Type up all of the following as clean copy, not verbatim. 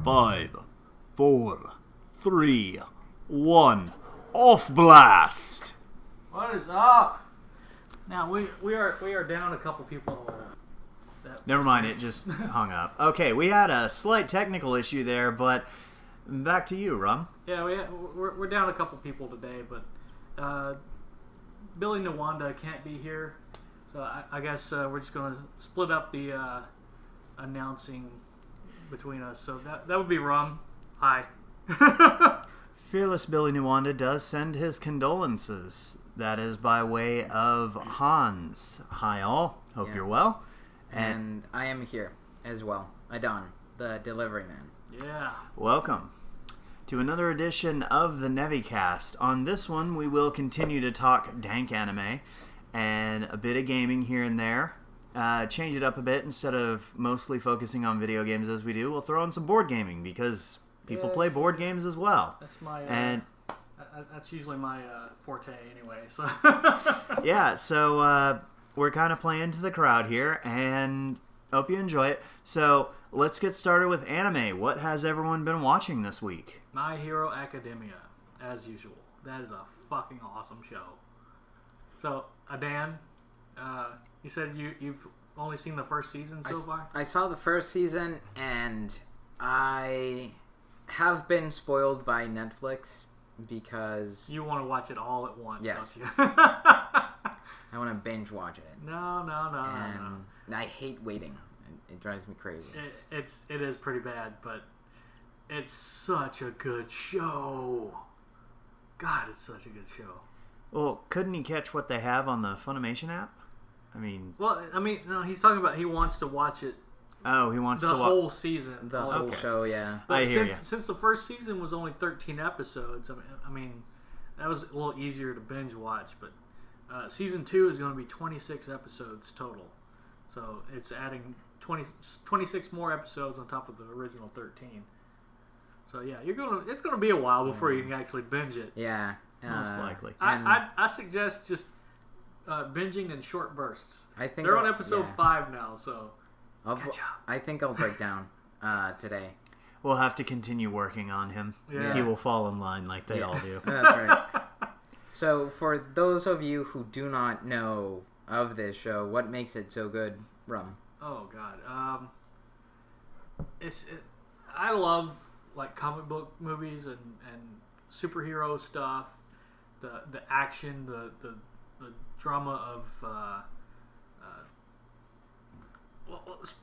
5, 4, 3, 1, off blast! What is up? Now we are down a couple people. Never mind, it just hung up. Okay, we had a slight technical issue there, but back to you, Rum. Yeah, we're down a couple people today, but Billy Nwanda can't be here, so I guess we're just going to split up the announcing between us. So that would be Rum. Hi. Fearless Billy Nwanda does send his condolences. That is by way of Hans. Hi all, hope you're well. And I am here as well, Adon, the delivery man. Yeah. Welcome to another edition of the NeviCast. On this one, we will continue to talk dank anime and a bit of gaming here and there. Change it up a bit. Instead of mostly focusing on video games as we do, we'll throw in some board gaming because people play board games as well. That's my that's usually my forte anyway. So yeah, so we're kind of playing to the crowd here, and hope you enjoy it. So let's get started with anime. What has everyone been watching this week? My Hero Academia, as usual. That is a fucking awesome show. So, Adan, you said you've only seen the first season so far? I saw the first season, and I have been spoiled by Netflix because... You want to watch it all at once, yes. don't you? I want to binge watch it. No. I hate waiting. It drives me crazy. It is pretty bad, but it's such a good show. God, it's such a good show. Well, couldn't he catch what they have on the Funimation app? No, he's talking about he wants to watch it. Oh, he wants to watch the whole season, the whole show. Yeah, but since the first season was only 13 episodes, I mean, that was a little easier to binge watch. But season 2 is going to be 26 episodes total, so it's adding 26 more episodes on top of the original 13. So yeah, it's gonna be a while before you can actually binge it. Yeah, most likely. I suggest just binging in short bursts. I think they're on episode 5 now, so. I think I'll break down today. We'll have to continue working on him. Yeah. He will fall in line like they all do. That's right. So, for those of you who do not know of this show, what makes it so good, Rum? Oh God, I love like comic book movies and superhero stuff, the action, the drama of.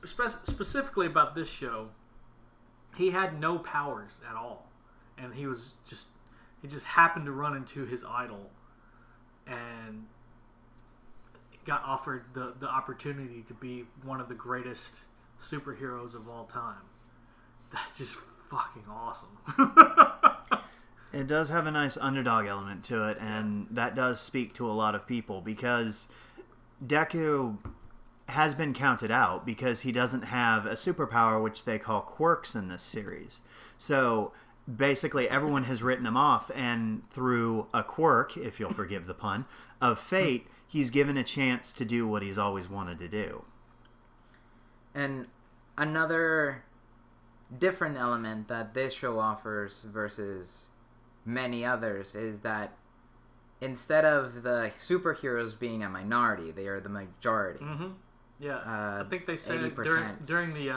Specifically about this show, he had no powers at all, and he just happened to run into his idol, and got offered the opportunity to be one of the greatest superheroes of all time. That's just fucking awesome. It does have a nice underdog element to it, and that does speak to a lot of people because Deku has been counted out because he doesn't have a superpower, which they call quirks in this series. So basically everyone has written him off, and through a quirk, if you'll forgive the pun, of fate, he's given a chance to do what he's always wanted to do. And another different element that this show offers versus many others is that instead of the superheroes being a minority, they are the majority. Mm-hmm. Yeah, I think they said 80%. during the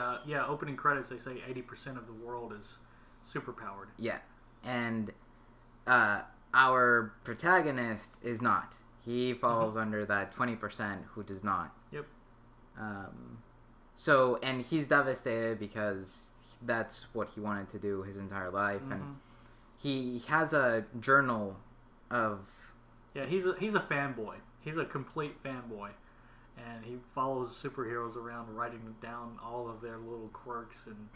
opening credits, they say 80% of the world is superpowered. Yeah, and our protagonist is not. He falls under that 20% who does not. Yep. So, and he's devastated because that's what he wanted to do his entire life, and he has a journal of. Yeah, he's a fanboy. He's a complete fanboy. And he follows superheroes around, writing down all of their little quirks and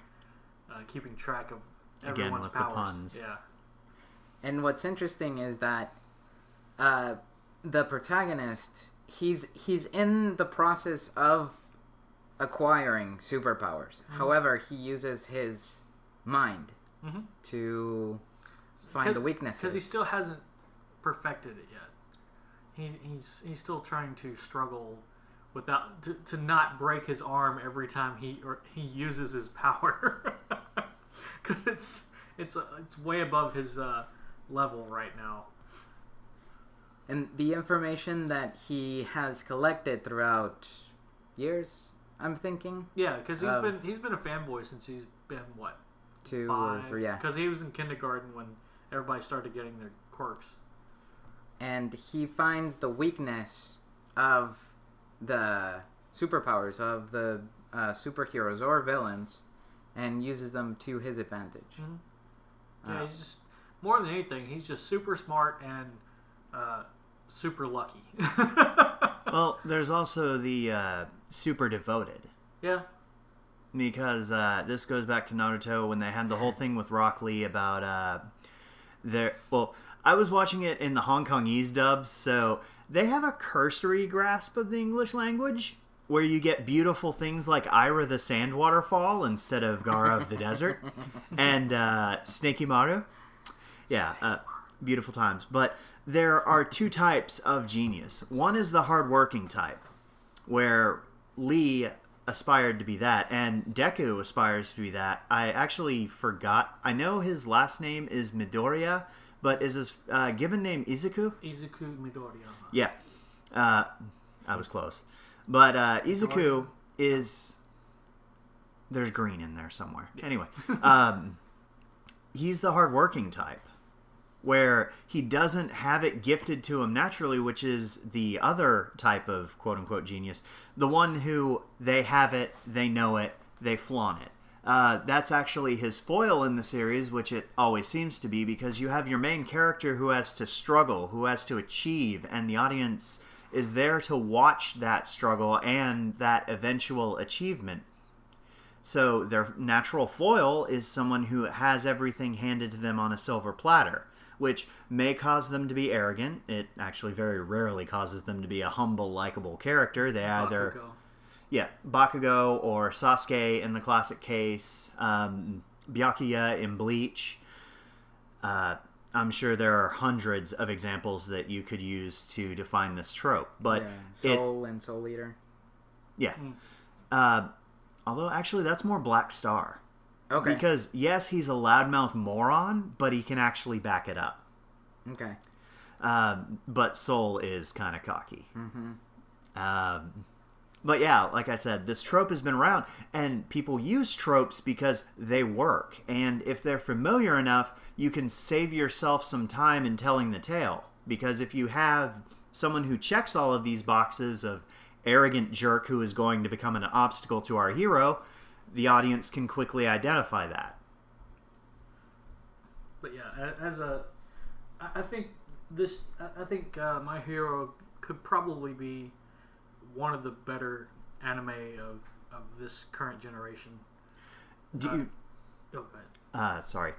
keeping track of everyone's with powers. The puns. Yeah. And what's interesting is that the protagonist, he's in the process of acquiring superpowers. Mm-hmm. However, he uses his mind to find the weaknesses. Because he still hasn't perfected it yet. He's still trying to struggle without to not break his arm every time he uses his power. because it's way above his level right now. And the information that he has collected throughout years, I'm thinking. Yeah, because he's been a fanboy since he's been what, 2 5? or 3, yeah. Because he was in kindergarten when everybody started getting their quirks. And he finds the weakness of the superpowers of the superheroes or villains and uses them to his advantage. Mm-hmm. Yeah, he's just, more than anything, he's just super smart and super lucky. Well, there's also the super devoted. Yeah. Because this goes back to Naruto when they had the whole thing with Rock Lee about well, I was watching it in the Hong Kongese dubs, so they have a cursory grasp of the English language where you get beautiful things like Ira the Sand Waterfall instead of Gara of the Desert and Snakey Maru. Yeah, beautiful times. But there are 2 types of genius. One is the hardworking type, where Lee aspired to be that, and Deku aspires to be that. I actually forgot. I know his last name is Midoriya, but is his given name Izuku? Izuku Midoriya. Yeah. I was close. But Izuku is... There's green in there somewhere. Anyway. He's the hardworking type, where he doesn't have it gifted to him naturally, which is the other type of quote-unquote genius. The one who they have it, they know it, they flaunt it. That's actually his foil in the series, which it always seems to be, because you have your main character who has to struggle, who has to achieve, and the audience is there to watch that struggle and that eventual achievement. So their natural foil is someone who has everything handed to them on a silver platter, which may cause them to be arrogant. It actually very rarely causes them to be a humble, likable character. They either... Bakugo. Yeah, Bakugo or Sasuke in the classic case, Byakuya in Bleach. I'm sure there are hundreds of examples that you could use to define this trope. But Soul and Soul Eater. Yeah. Although, actually, that's more Black Star. Okay. Because, yes, he's a loudmouth moron, but he can actually back it up. Okay. But Soul is kind of cocky. Mm-hmm. But yeah, like I said, this trope has been around, and people use tropes because they work. And if they're familiar enough, you can save yourself some time in telling the tale. Because if you have someone who checks all of these boxes of arrogant jerk who is going to become an obstacle to our hero, the audience can quickly identify that. But yeah, I think My Hero could probably be one of the better anime of this current generation. Do you? Sorry.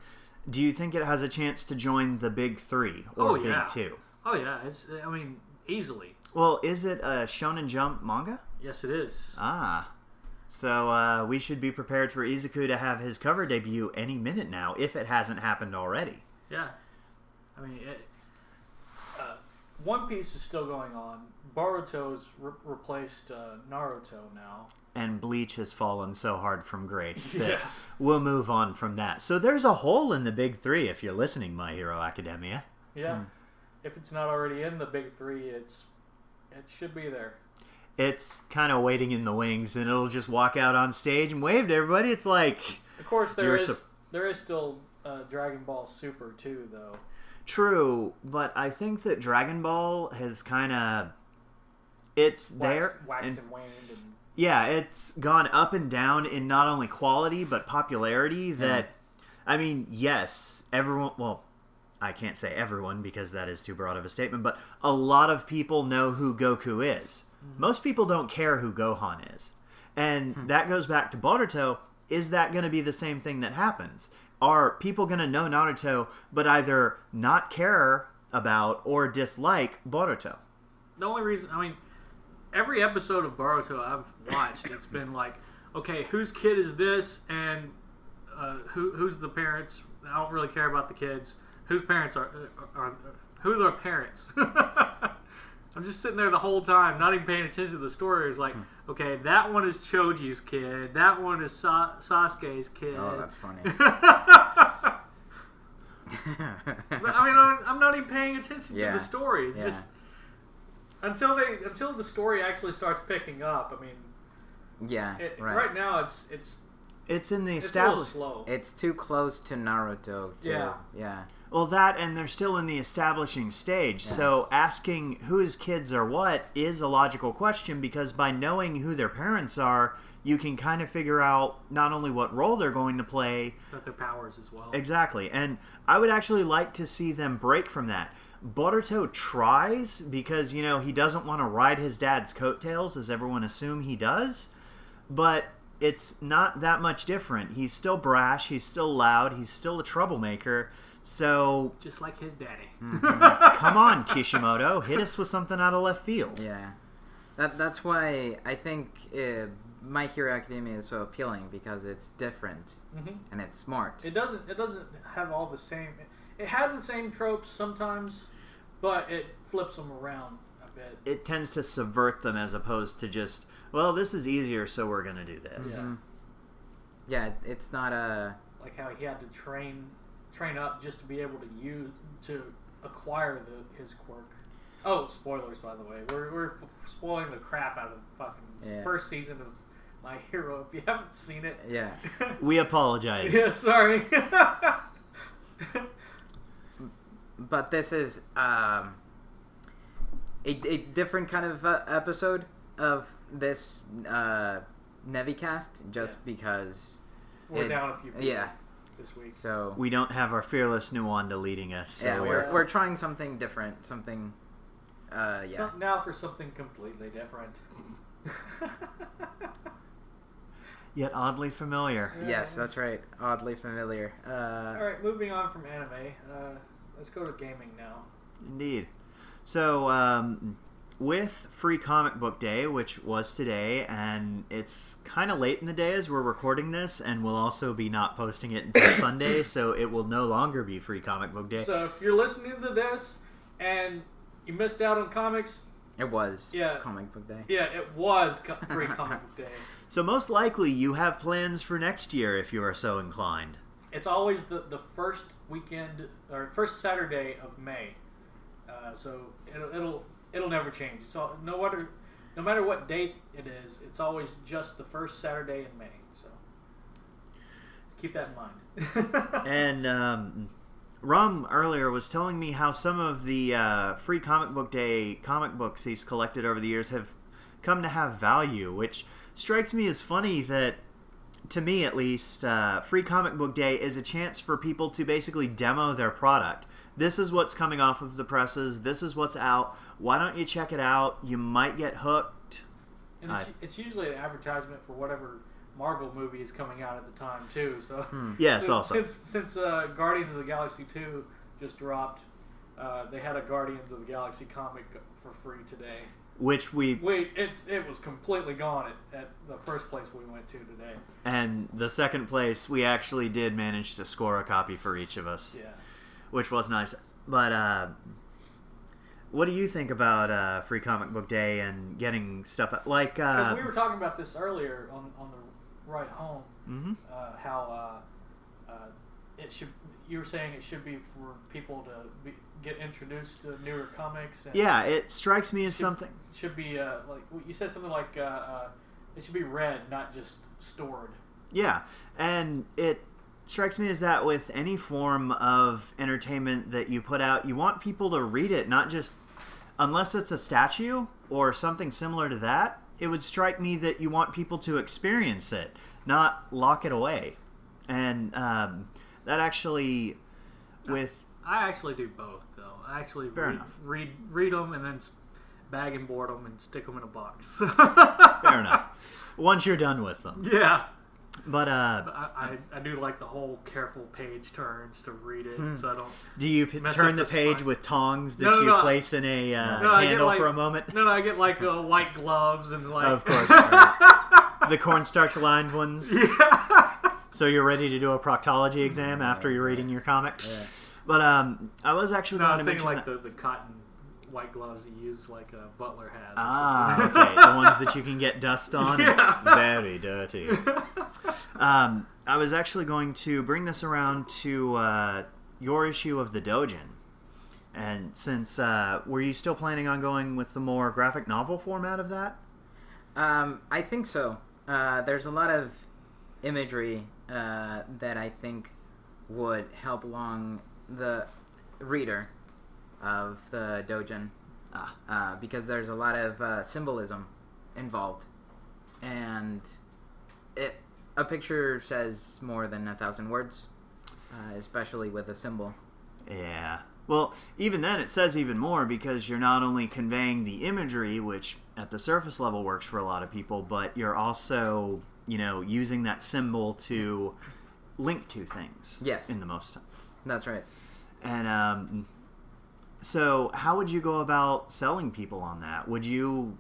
Do you think it has a chance to join the big 3 or big 2? Oh yeah, easily. Well, is it a Shonen Jump manga? Yes, it is. So we should be prepared for Izuku to have his cover debut any minute now, if it hasn't happened already. Yeah. One Piece is still going on. Boruto's replaced Naruto now. And Bleach has fallen so hard from grace that we'll move on from that. So there's a hole in the big 3 if you're listening, My Hero Academia. Yeah. If it's not already in the big 3, it should be there. It's kind of waiting in the wings, and it'll just walk out on stage and wave to everybody. It's like... Of course, there is still Dragon Ball Super, too, though. True, but I think that Dragon Ball has kind of... Waxed and waned. Yeah, it's gone up and down in not only quality, but popularity that... I mean, yes, everyone... Well, I can't say everyone because that is too broad of a statement, but a lot of people know who Goku is. Most people don't care who Gohan is. And that goes back to Boruto. Is that going to be the same thing that happens? Are people going to know Naruto but either not care about or dislike Boruto? The only reason... every episode of Boruto I've watched, it's been like, okay, whose kid is this? And who's the parents? I don't really care about the kids. Whose parents are who are their parents? I'm just sitting there the whole time, not even paying attention to the story. It's like, okay, that one is Choji's kid. That one is Sasuke's kid. Oh, that's funny. But, I mean, I'm not even paying attention to the story. It's just until the story actually starts picking up. I mean, right now it's in the it's a little established. slow. It's too close to Naruto. Yeah. Well, that and they're still in the establishing stage. Yeah. So asking whose kids are what is a logical question because by knowing who their parents are, you can kind of figure out not only what role they're going to play, but their powers as well. Exactly. And I would actually like to see them break from that. Boruto tries because, he doesn't want to ride his dad's coattails as everyone assume he does, but it's not that much different. He's still brash, he's still loud, he's still a troublemaker. So just like his daddy. Come on, Kishimoto, hit us with something out of left field. Yeah, that's why I think My Hero Academia is so appealing because it's different and it's smart. It doesn't have all the same. It has the same tropes sometimes, but it flips them around a bit. It tends to subvert them as opposed to just, well, this is easier, so we're gonna do this. Yeah, it's not a like how he had to train up just to be able to acquire his quirk. Oh, spoilers, by the way. We're spoiling the crap out of the fucking first season of My Hero. If you haven't seen it, we apologize. Yeah, sorry. But this is a different kind of episode of this Nevicast, just because we're down a few people. This week. So we don't have our fearless Nuwanda leading us. So we're trying something different. Something, So now for something completely different. Yet oddly familiar. Yes, that's right. Oddly familiar. All right, moving on from anime. Let's go to gaming now. Indeed. So, with Free Comic Book Day, which was today, and it's kind of late in the day as we're recording this, and we'll also be not posting it until Sunday, so it will no longer be Free Comic Book Day. So if you're listening to this and you missed out on comics, it was Comic Book Day. Yeah, it was Free Comic Book Day. So most likely you have plans for next year if you are so inclined. It's always the first weekend or first Saturday of May, so it'll never change. So no matter what date it is, it's always just the first Saturday in May. So keep that in mind. And Rum earlier was telling me how some of the Free Comic Book Day comic books he's collected over the years have come to have value, which strikes me as funny that, to me at least, Free Comic Book Day is a chance for people to basically demo their product. This is what's coming off of the presses. This is what's out. Why don't you check it out? You might get hooked. And it's usually an advertisement for whatever Marvel movie is coming out at the time, too. So yes, also. Since Guardians of the Galaxy 2 just dropped, they had a Guardians of the Galaxy comic for free today. Which it was completely gone at the first place we went to today. And the second place, we actually did manage to score a copy for each of us. Yeah. Which was nice. But what do you think about Free Comic Book Day and getting stuff like... Because we were talking about this earlier on the ride home, how it should... You were saying it should be for people to get introduced to newer comics. And it strikes me as something... Should be, like, you said something like, it should be read, not just stored. Yeah, and it strikes me as that with any form of entertainment that you put out, you want people to read it, not just... Unless it's a statue or something similar to that, it would strike me that you want people to experience it, not lock it away. And that actually, with... I actually do both, though. I actually read them and then bag and board them and stick them in a box. Fair enough. Once you're done with them. Yeah. But I do like the whole careful page turns to read it, so I don't. Do you turn the page with tongs that you place in a candle for a moment? No, I get like white gloves and like. Of course, the cornstarch lined ones. Yeah. So you're ready to do a proctology exam after you're reading your comic. Yeah. But I was actually going to mention like the cotton white gloves he used like a butler has. Ah, okay. The ones that you can get dust on. Yeah. Very dirty. I was actually going to bring this around to your issue of the Dojin. And since, were you still planning on going with the more graphic novel format of that? I think so. There's a lot of imagery that I think would help along the reader of the Dojin. Because there's a lot of symbolism involved. And a picture says more than 1,000 words, especially with a symbol. Yeah. Well, even then, it says even more because you're not only conveying the imagery, which at the surface level works for a lot of people, but you're also, using that symbol to link to things. Yes. In the most time. That's right. And so how would you go about selling people on that? Would you,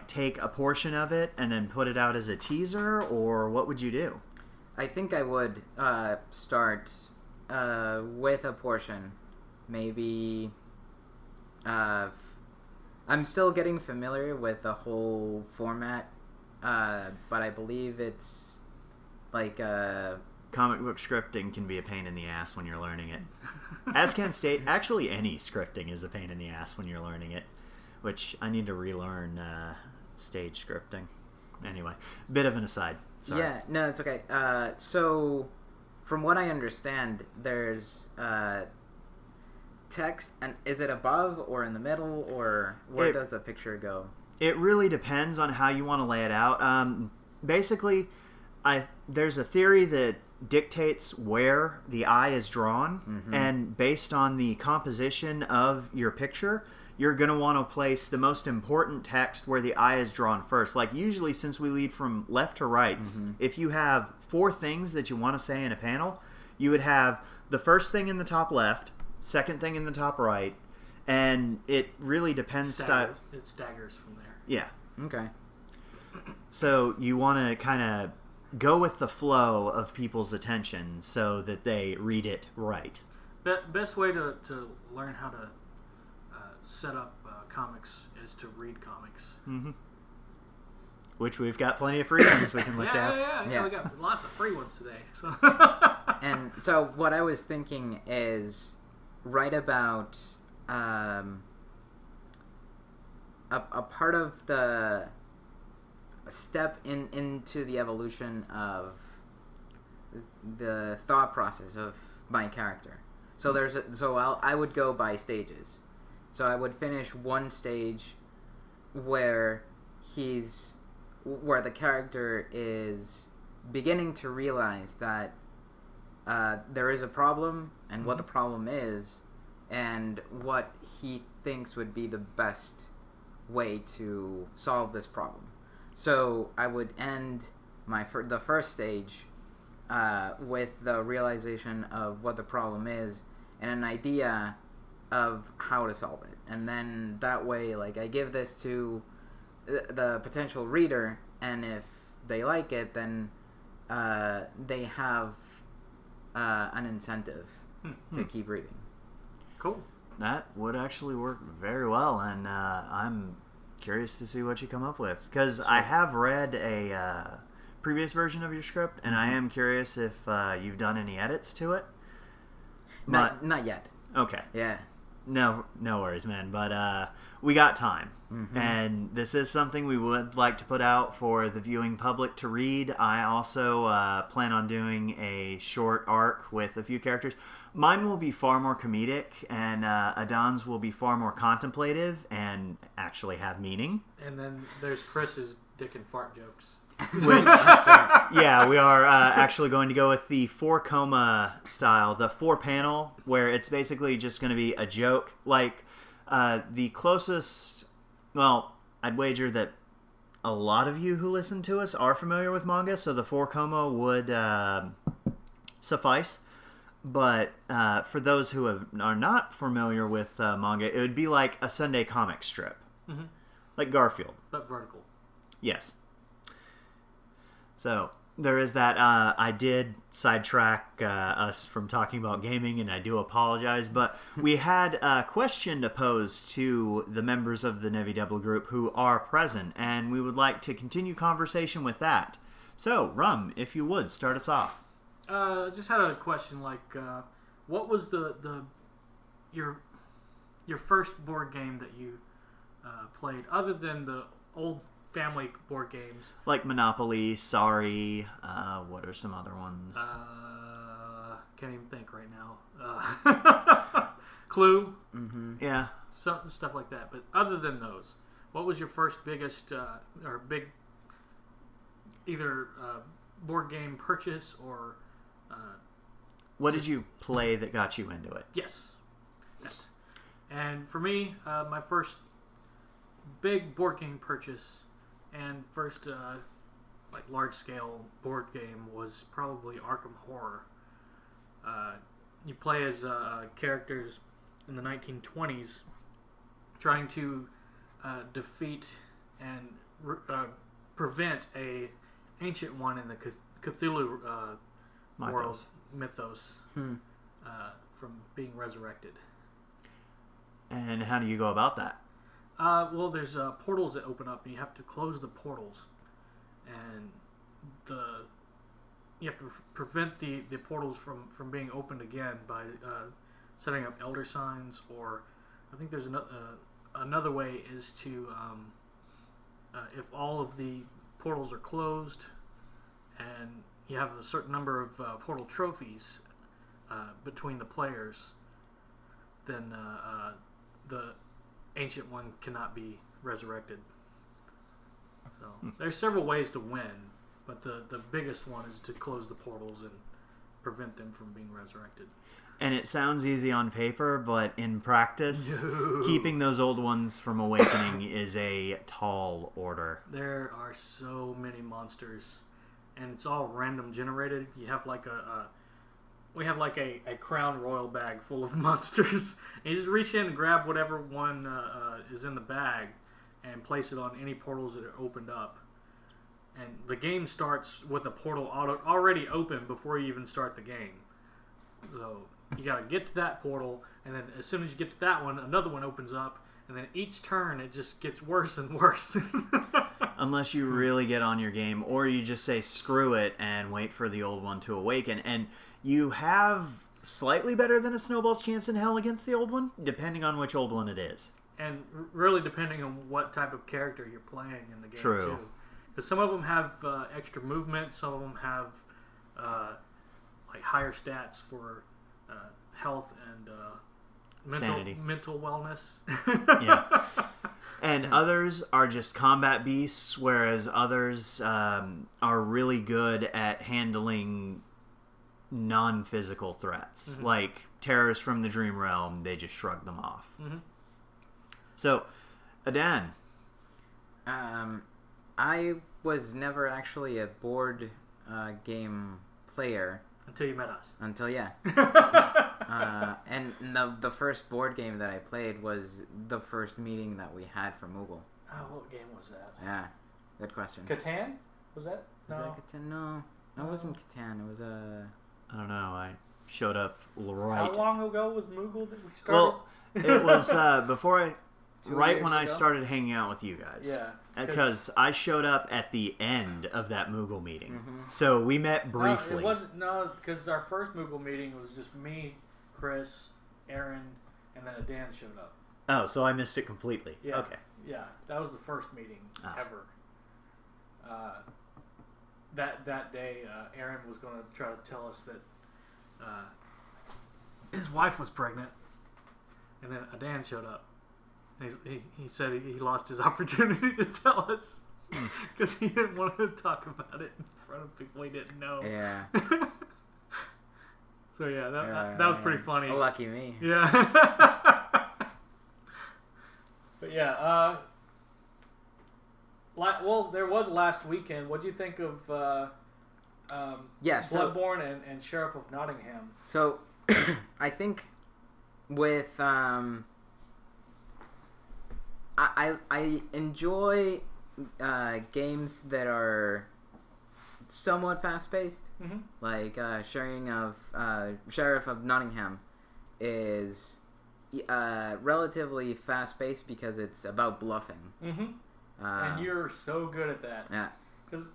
take a portion of it and then put it out as a teaser, or what would you do? I think I would start with a portion. Maybe I'm still getting familiar with the whole format, but I believe it's like comic book scripting can be a pain in the ass when you're learning it. As can state, actually any scripting is a pain in the ass when you're learning it, which I need to relearn stage scripting. Anyway, bit of an aside. Sorry. Yeah, no, it's okay. So, from what I understand, there's text, and is it above or in the middle, or where does the picture go? It really depends on how you want to lay it out. Basically, there's a theory that dictates where the eye is drawn, and based on the composition of your picture, you're going to want to place the most important text where the eye is drawn first. Like usually, since we lead from left to right, if you have 4 things that you want to say in a panel, you would have the first thing in the top left, second thing in the top right, and it really depends. It staggers from there. Yeah. Okay. So you want to kind of go with the flow of people's attention so that they read it right. The best way to learn how to set up comics is to read comics. Which we've got plenty of free ones we can let you have. Yeah, we got lots of free ones today. So. And so what I was thinking is write about a part of the step into the evolution of the thought process of my character. So I would go by stages. So I would finish one stage where the character is beginning to realize that there is a problem and what the problem is and what he thinks would be the best way to solve this problem. So I would end the first stage with the realization of what the problem is and an idea of how to solve it. And then that way, I give this to the potential reader, and if they like it, then they have an incentive to keep reading. Cool. That would actually work very well, and I'm curious to see what you come up with. Because I have read a previous version of your script, and I am curious if you've done any edits to it. Not yet. Okay. Yeah. No worries, man. But we got time. And this is something we would like to put out for the viewing public to read. I also plan on doing a short arc with a few characters. Mine will be far more comedic, and Adon's will be far more contemplative and actually have meaning. And then there's Chris's dick and fart jokes. Which, yeah, we are actually going to go with the 4-coma style, the 4-panel, where it's basically just going to be a joke. Like, the closest, well, I'd wager that a lot of you who listen to us are familiar with manga, so the 4-coma would suffice. But for those who are not familiar with manga, it would be like a Sunday comic strip. Like Garfield. But vertical. Yes. So, there is that. I did sidetrack us from talking about gaming, and I do apologize. But we had a question to pose to the members of the Nevi Double group who are present, and we would like to continue conversation with that. So, Rum, if you would, start us off. Just had a question. Like, what was your first board game that you played, other than the old family board games? Like Monopoly, Sorry, what are some other ones? Can't even think right now. Clue. Mm-hmm. Yeah. Stuff like that. But other than those, what was your first biggest or big either board game purchase or... what did you play that got you into it? Yes. That. And for me, my first big board game purchase and first like large-scale board game was probably Arkham Horror. You play as characters in the 1920s trying to defeat and prevent a ancient one in the Cthulhu world mythos from being resurrected. And how do you go about that? Well, there's portals that open up, and you have to close the portals, and you have to prevent the portals from being opened again by setting up elder signs, or I think there's another way is to if all of the portals are closed, and you have a certain number of portal trophies between the players, then the ancient one cannot be resurrected. So there's several ways to win, but the biggest one is to close the portals and prevent them from being resurrected. And it sounds easy on paper, but in practice, keeping those old ones from awakening is a tall order. There are so many monsters, and it's all random generated. You have like we have like a Crown Royal bag full of monsters. And you just reach in and grab whatever one is in the bag and place it on any portals that are opened up. And the game starts with a portal already open before you even start the game. So you got to get to that portal, and then as soon as you get to that one, another one opens up, and then each turn it just gets worse and worse. Unless you really get on your game, or you just say screw it and wait for the old one to awaken. And you have slightly better than a snowball's chance in hell against the old one, depending on which old one it is. And really depending on what type of character you're playing in the game, True. too. Because some of them have extra movement, some of them have like higher stats for health and mental wellness. Yeah. And others are just combat beasts, whereas others are really good at handling non-physical threats. Mm-hmm. Like terrors from the Dream Realm, they just shrug them off. Mm-hmm. So, Adan. I was never actually a board game player. Until you met us. Until, yeah. And the first board game that I played was the first meeting that we had for Moogle. Oh, what game was that? Yeah, good question. Catan? Was that? Was that Catan? No, it wasn't Catan. It was a... I don't know. I showed up right. How long ago was Moogle that we started? Well, it was before I... 2 right years when I ago? started hanging out with you guys. Yeah. Because I showed up at the end of that Moogle meeting. Mm-hmm. So we met briefly. No, it wasn't. No, because our first Moogle meeting was just me, Chris, Aaron, and then Adan showed up. Oh, so I missed it completely. Yeah. Okay. Yeah, that was the first meeting ever. That day, Aaron was going to try to tell us that his wife was pregnant, and then Adan showed up. And he said he lost his opportunity to tell us because he didn't want to talk about it in front of people he didn't know. Yeah. So yeah, that was pretty funny. Oh, lucky me. Yeah. But yeah, well, there was last weekend. What do you think of Bloodborne and Sheriff of Nottingham? So, I think with I enjoy games that are somewhat fast-paced. Mm-hmm. Like Sheriff of Nottingham is relatively fast-paced because it's about bluffing. Mm-hmm. And you're so good at that. Yeah. Because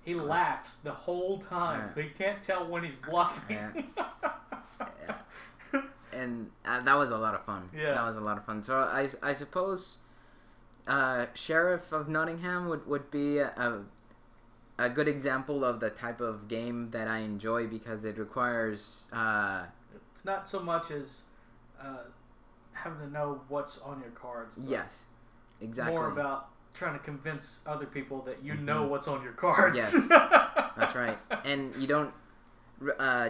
he laughs the whole time, so he can't tell when he's bluffing. Yeah. Yeah. And that was a lot of fun. Yeah. That was a lot of fun. So I suppose Sheriff of Nottingham would be a good example of the type of game that I enjoy because it requires... it's not so much as having to know what's on your cards. Yes, exactly. More about trying to convince other people that you know what's on your cards. Yes, that's right. And you don't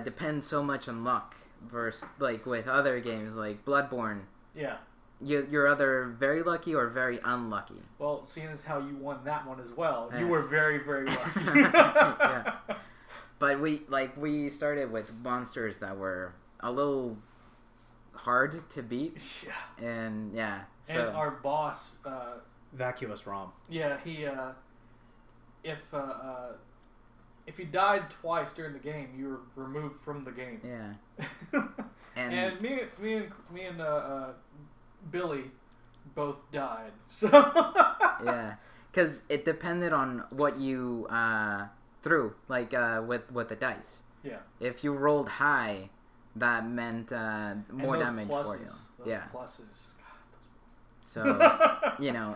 depend so much on luck versus like with other games like Bloodborne. Yeah. You're either very lucky or very unlucky. Well, seeing as how you won that one as well, you were very, very lucky. Yeah. But we started with monsters that were a little hard to beat. Yeah. And yeah. So. And our boss, Vacuous Rom. Yeah, he if you died twice during the game, you were removed from the game. Yeah. And me and Billy both died. So yeah, because it depended on what you threw, like with the dice. Yeah. If you rolled high, that meant more damage pluses, for you. Those pluses. So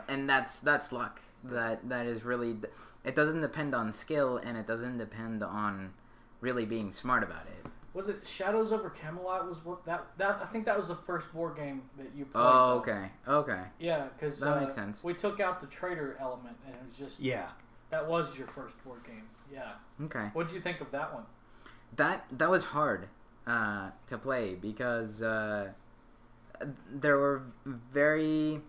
and that's luck. That is really. It doesn't depend on skill, and it doesn't depend on really being smart about it. Was it Shadows over Camelot? Was what that I think that was the first board game that you played. Oh, okay. Yeah, because that makes sense. We took out the trader element, and it was just that was your first board game. Yeah. Okay. What did you think of that one? That was hard to play because there were very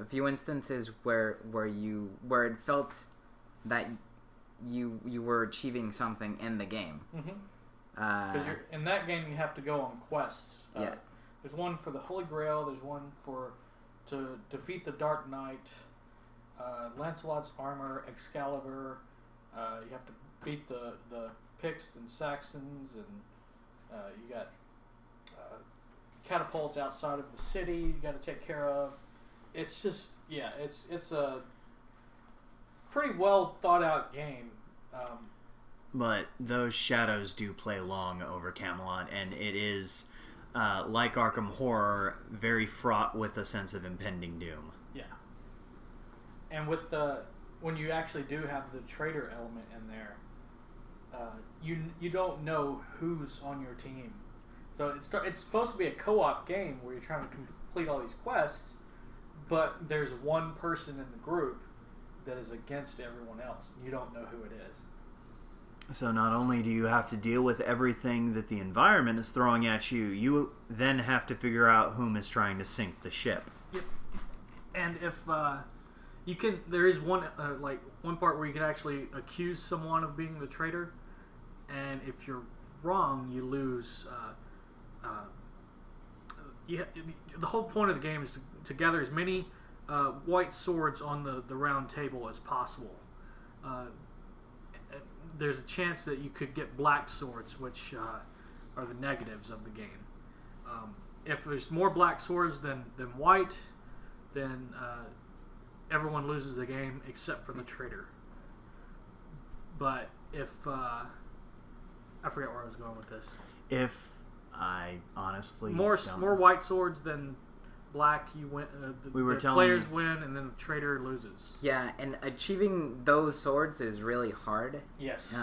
few instances where it felt that you were achieving something in the game. Mm-hmm. Because in that game, you have to go on quests. Yeah. There's one for the Holy Grail. There's one to defeat the Dark Knight, Lancelot's armor, Excalibur. You have to beat the Picts and Saxons, and you got catapults outside of the city. You got to take care of. It's just it's a pretty well thought out game. But those shadows do play long over Camelot, and it is, like Arkham Horror, very fraught with a sense of impending doom. Yeah. And with when you actually do have the traitor element in there, you don't know who's on your team. So it's supposed to be a co-op game where you're trying to complete all these quests, but there's one person in the group that is against everyone else. You don't know who it is. So not only do you have to deal with everything that the environment is throwing at you, you then have to figure out whom is trying to sink the ship. Yep. And if you can, there is one one part where you can actually accuse someone of being the traitor, and if you're wrong, you lose. The whole point of the game is to gather as many white swords on the round table as possible. There's a chance that you could get black swords, which are the negatives of the game. If there's more black swords than white, then everyone loses the game except for the traitor. But if I forget where I was going with this. If I honestly more white swords than black, you win. The players win, and then the traitor loses. Yeah, and achieving those swords is really hard. Yes.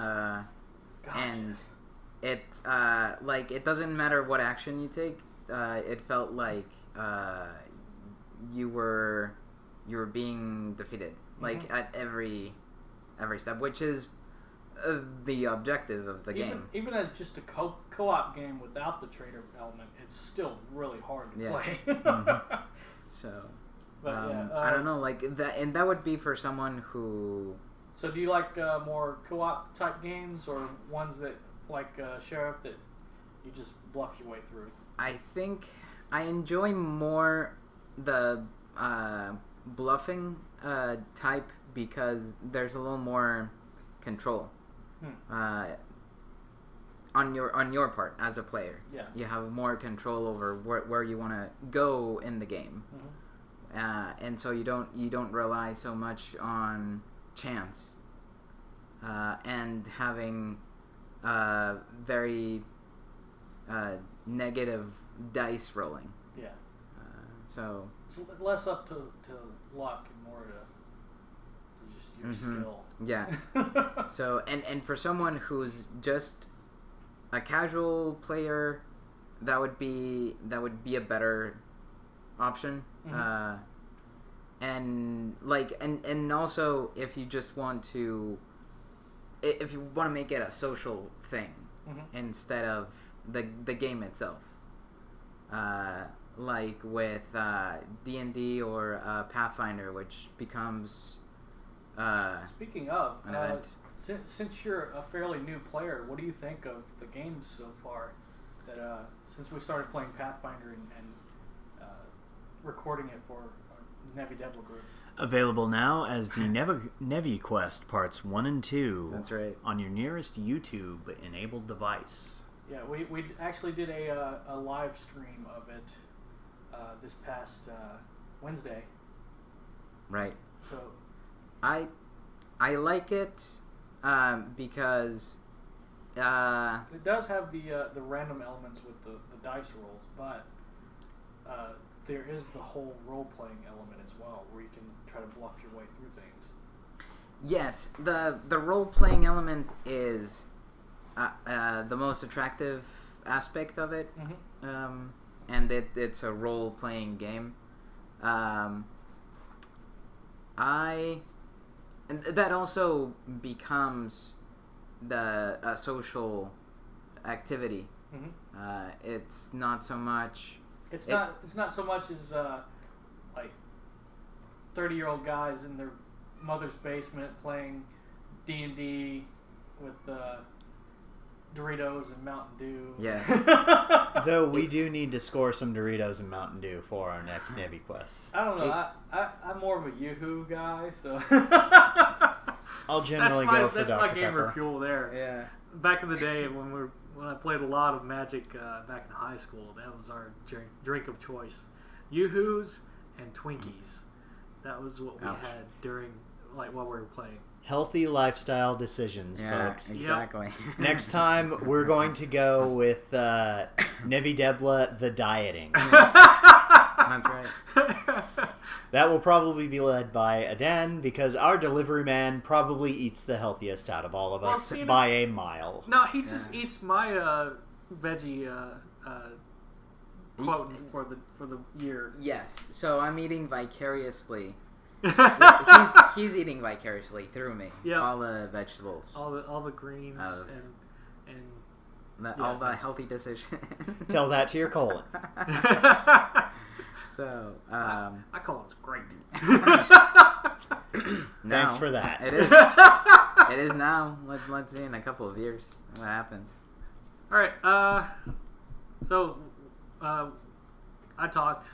And it it doesn't matter what action you take. It felt like you were being defeated, at every step, which is the objective of the game. Even as just a co-op game without the traitor element, it's still really hard to play. Mm-hmm. So, but I don't know, that, and that would be for someone who. So, do you like more co-op type games, or ones that Sheriff that you just bluff your way through? I think I enjoy more the bluffing type because there's a little more control. on your part as a player. Yeah. You have more control over where you want to go in the game, and so you don't rely so much on chance and having very negative dice rolling. Yeah. So it's less up to luck and more to just your skill. Yeah. So and for someone who's just a casual player, that would be a better option. And also if you just want to, if you want to make it a social thing instead of the game itself, like with D&D or Pathfinder, which becomes speaking of an event. Since you're a fairly new player, what do you think of the games so far? That since we started playing Pathfinder and recording it for our Nevi Devil group. Available now as the Nevi Quest Parts 1 and 2. That's right. On your nearest YouTube-enabled device. Yeah, we actually did a live stream of it this past Wednesday. Right. So I like it because it does have the random elements with the dice rolls, but there is the whole role-playing element as well, where you can try to bluff your way through things. Yes, the role-playing element is the most attractive aspect of it, and it's a role-playing game. And that also becomes a social activity. It's not so much. It's not so much as like 30-year-old guys in their mother's basement playing D&D with Doritos and Mountain Dew. Yes. Though we do need to score some Doritos and Mountain Dew for our next Nevi Quest. I don't know. I'm more of a Yoo-hoo guy, so I'll generally go for Dr. That's my Pepper. gamer fuel there. Yeah. Back in the day when I played a lot of Magic back in high school, that was our drink of choice. Yoo-hoos and Twinkies. That was what we had while we were playing. Healthy lifestyle decisions, folks. Exactly. Yep. Next time, we're going to go with Nevi Debla, the dieting. That's right. That will probably be led by Adan, because our delivery man probably eats the healthiest out of all of us by a mile. No, he just eats my veggie quote for the year. Yes. So I'm eating vicariously. He's eating vicariously through me. Yeah. All the vegetables. All the greens all the healthy decisions. Tell that to your colon. So I call it great. Thanks for that. It is. It is now. Let's see in a couple of years what happens. All right. So I talked.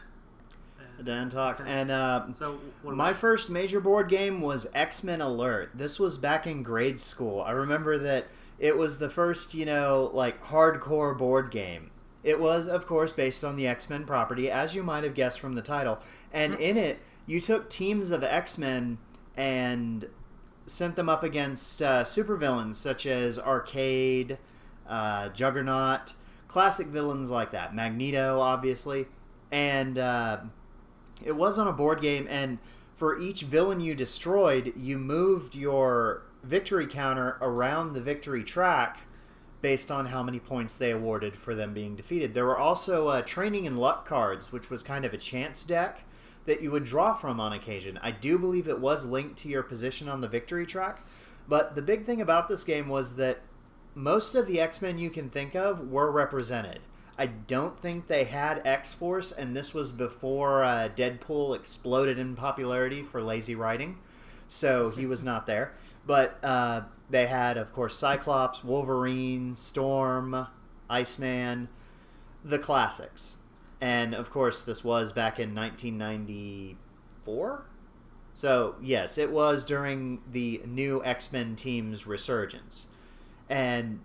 Dan talked, and so my first major board game was X-Men Alert. This was back in grade school. I remember that it was the first, hardcore board game. It was, of course, based on the X-Men property, as you might have guessed from the title. And in it, you took teams of X-Men and sent them up against supervillains such as Arcade, Juggernaut, classic villains like that. Magneto, obviously. And it was on a board game, and for each villain you destroyed, you moved your victory counter around the victory track based on how many points they awarded for them being defeated. There were also training and luck cards, which was kind of a chance deck that you would draw from on occasion. I do believe it was linked to your position on the victory track, but the big thing about this game was that most of the X-Men you can think of were represented. I don't think they had X-Force, and this was before Deadpool exploded in popularity for lazy writing, so he was not there. But they had, of course, Cyclops, Wolverine, Storm, Iceman, the classics. And, of course, this was back in 1994? So, yes, it was during the new X-Men team's resurgence. And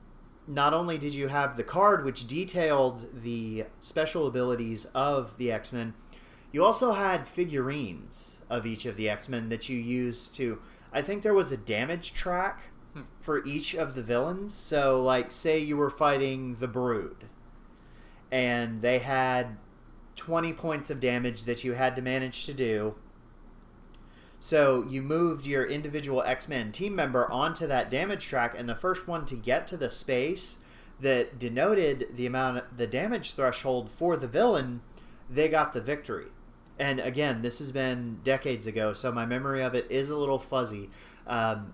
not only did you have the card, which detailed the special abilities of the X-Men, you also had figurines of each of the X-Men that you used to... I think there was a damage track for each of the villains. So, like, say you were fighting the Brood, and they had 20 points of damage that you had to manage to do. So you moved your individual X-Men team member onto that damage track, and the first one to get to the space that denoted the damage threshold for the villain, they got the victory. And again, this has been decades ago, so my memory of it is a little fuzzy.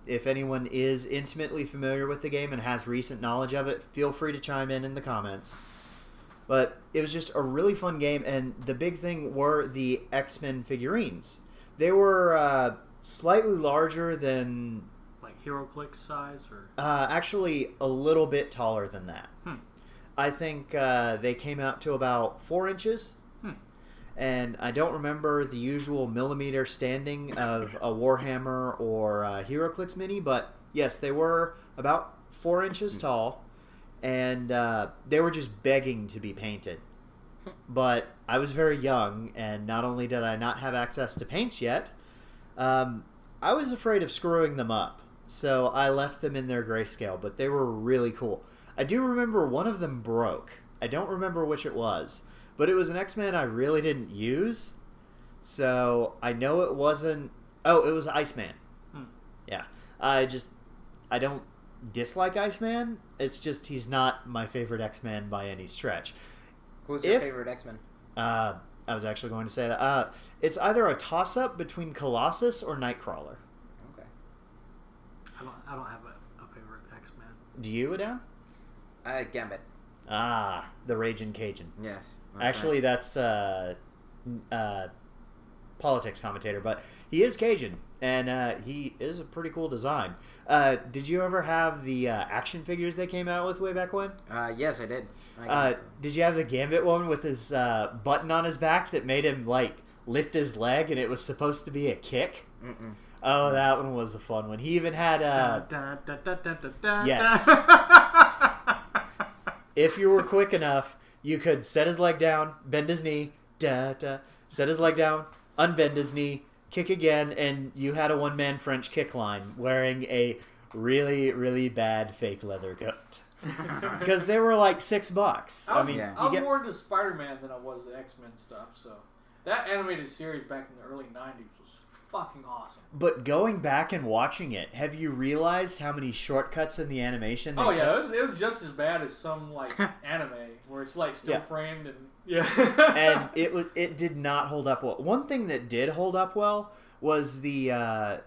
If anyone is intimately familiar with the game and has recent knowledge of it, feel free to chime in the comments. But it was just a really fun game, and the big thing were the X-Men figurines. They were slightly larger than... Like HeroClix size? Or actually, a little bit taller than that. I think they came out to about 4 inches. And I don't remember the usual millimeter standing of a Warhammer or a HeroClix mini, but yes, they were about 4 inches tall, and they were just begging to be painted. But I was very young, and not only did I not have access to paints yet, I was afraid of screwing them up, so I left them in their grayscale, but they were really cool. I do remember one of them broke. I don't remember which it was. But it was an X-Men I really didn't use, so I know it wasn't... Oh, it was Iceman. Yeah. I don't dislike Iceman. It's just he's not my favorite X-Men by any stretch. Who's your favorite X-Men? I was actually going to say that. It's either a toss-up between Colossus or Nightcrawler. Okay. I don't have a favorite X-Men. Do you, Adam? Gambit. Ah, the Raging Cajun. Yes. Actually, that's politics commentator, but he is Cajun, and he is a pretty cool design. Did you ever have the action figures they came out with way back when? Yes, I did. Did you have the Gambit one with his button on his back that made him like lift his leg, and it was supposed to be a kick? Mm-mm. Oh, that one was a fun one. He even had yes. If you were quick enough, you could set his leg down, bend his knee, set his leg down, unbend his knee, kick again, and you had a one-man French kick line wearing a really, really bad fake leather coat. Because they were like $6. I was more into Spider-Man than I was the X-Men stuff, so that animated series back in the early 90s was fucking awesome. But going back and watching it, have you realized how many shortcuts in the animation they took? It was just as bad as some like anime where it's like still framed and and it did not hold up well. One thing that did hold up well was the I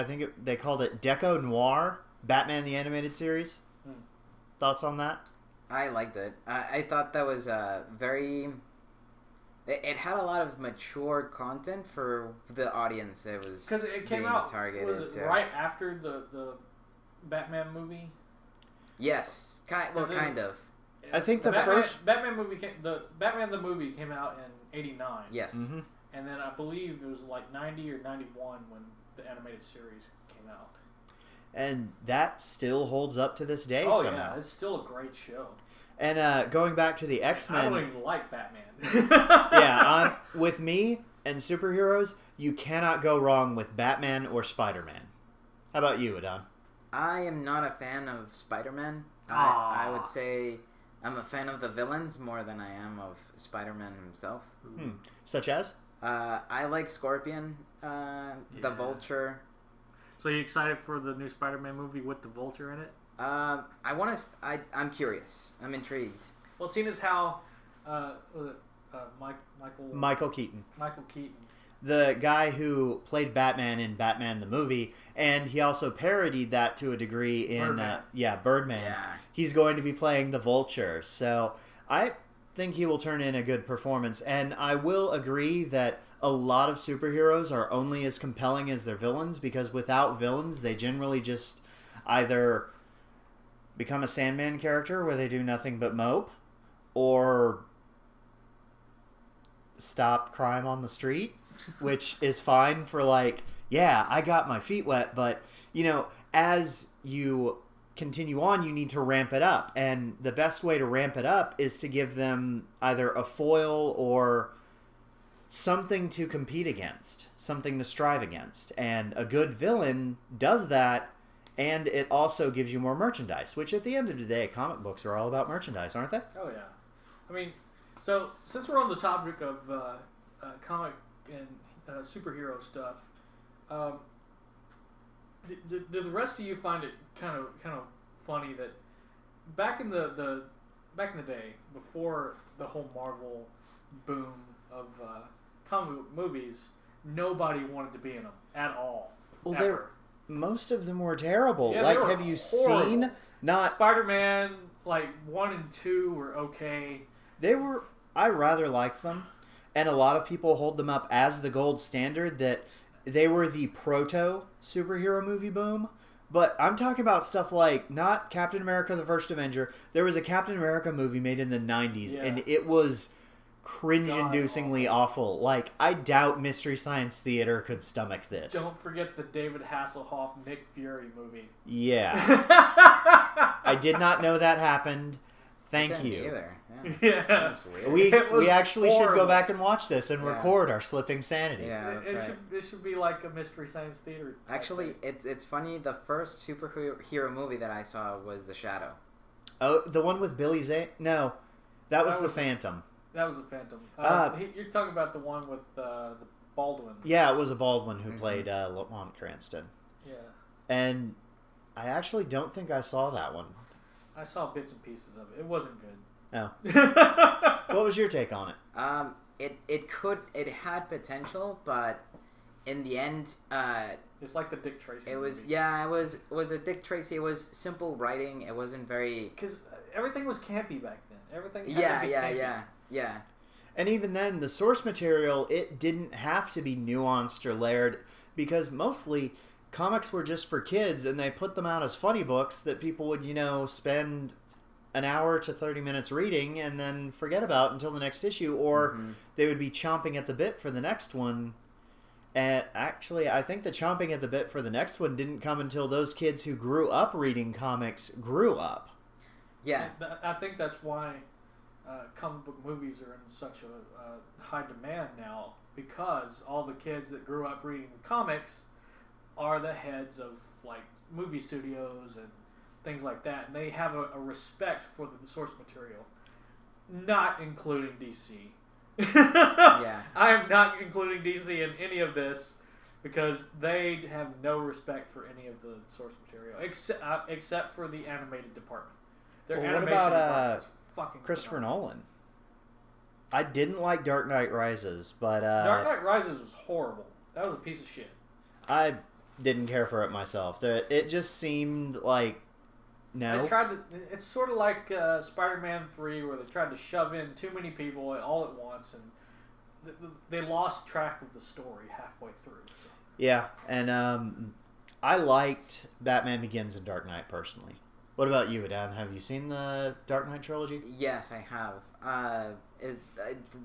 think they called it Deco Noir Batman the Animated Series. Thoughts on that? I liked it. I thought that was very... It had a lot of mature content for the audience that was because it came out targeted. Was it right after the Batman movie? Yes, kind of. I think the Batman movie the movie came out in '89. Yes, mm-hmm. And then I believe it was like 90 or 91 when the animated series came out. And that still holds up to this day. Oh somehow. Yeah, it's still a great show. And going back to the X-Men... I don't even like Batman. Yeah, with me and superheroes, you cannot go wrong with Batman or Spider-Man. How about you, Adon? I am not a fan of Spider-Man. I would say I'm a fan of the villains more than I am of Spider-Man himself. Such as? I like Scorpion, the Vulture. So you excited for the new Spider-Man movie with the Vulture in it? I'm curious. I'm intrigued. Well, seeing as how Michael Keaton. Michael Keaton. The guy who played Batman in Batman the movie, and he also parodied that to a degree in Birdman. Birdman. Yeah. He's going to be playing the Vulture, so I think he will turn in a good performance. And I will agree that a lot of superheroes are only as compelling as their villains, because without villains, they generally just either become a Sandman character where they do nothing but mope, or stop crime on the street, which is fine for like, yeah, I got my feet wet, but, you know, as you continue on, you need to ramp it up. And the best way to ramp it up is to give them either a foil or something to compete against, something to strive against. And a good villain does that, and it also gives you more merchandise, which at the end of the day, comic books are all about merchandise, aren't they? Oh, yeah. I mean, so since we're on the topic of comic and superhero stuff, do the rest of you find it kind of funny that back in the day, before the whole Marvel boom of comic book movies, nobody wanted to be in them at all. Well, most of them were terrible. Yeah, like, they were have you horrible. seen? Not Spider-Man, like 1 and 2 were okay. I rather liked them, and a lot of people hold them up as the gold standard, that they were the proto superhero movie boom. But I'm talking about stuff like, not Captain America the First Avenger. There was a Captain America movie made in the 90s, and it was cringe-inducingly awful. Like, I doubt Mystery Science Theater could stomach this. Don't forget the David Hasselhoff Nick Fury movie. Yeah. I did not know that happened. Thank you. Either. Yeah. That's weird. We actually should go horrible. back and watch this and record our slipping sanity. Yeah, that's right. It should be like a Mystery Science Theater. Actually, it's funny. The first superhero movie that I saw was The Shadow. Oh, the one with Billy Zane? No, that was The Phantom. That was a Phantom. You're talking about the one with the Baldwin. Yeah, it was a Baldwin who played Lamont Cranston. Yeah. And I actually don't think I saw that one. I saw bits and pieces of it. It wasn't good. Oh. What was your take on it? It had potential, but in the end, it's like the Dick Tracy. It was movie. it was a Dick Tracy. It was simple writing. It wasn't very because everything was campy back then. Everything. Had to be campy. Yeah. And even then, the source material, it didn't have to be nuanced or layered, because mostly comics were just for kids, and they put them out as funny books that people would, spend an hour to 30 minutes reading and then forget about until the next issue, or they would be chomping at the bit for the next one. And actually, I think the chomping at the bit for the next one didn't come until those kids who grew up reading comics grew up. Yeah. I think that's why comic book movies are in such a high demand now, because all the kids that grew up reading the comics are the heads of like movie studios and things like that, and they have a respect for the source material, not including DC. Yeah. I am not including DC in any of this because they have no respect for any of the source material except for the animated department. Their What animation about department is fucking Christopher phenomenal. Nolan? I didn't like Dark Knight Rises, but Dark Knight Rises was horrible. That was a piece of shit. I didn't care for it myself. It just seemed like They tried to. It's sort of like Spider-Man 3, where they tried to shove in too many people all at once, and they lost track of the story halfway through. So. Yeah, and I liked Batman Begins and Dark Knight personally. What about you, Adan? Have you seen the Dark Knight trilogy? Yes, I have.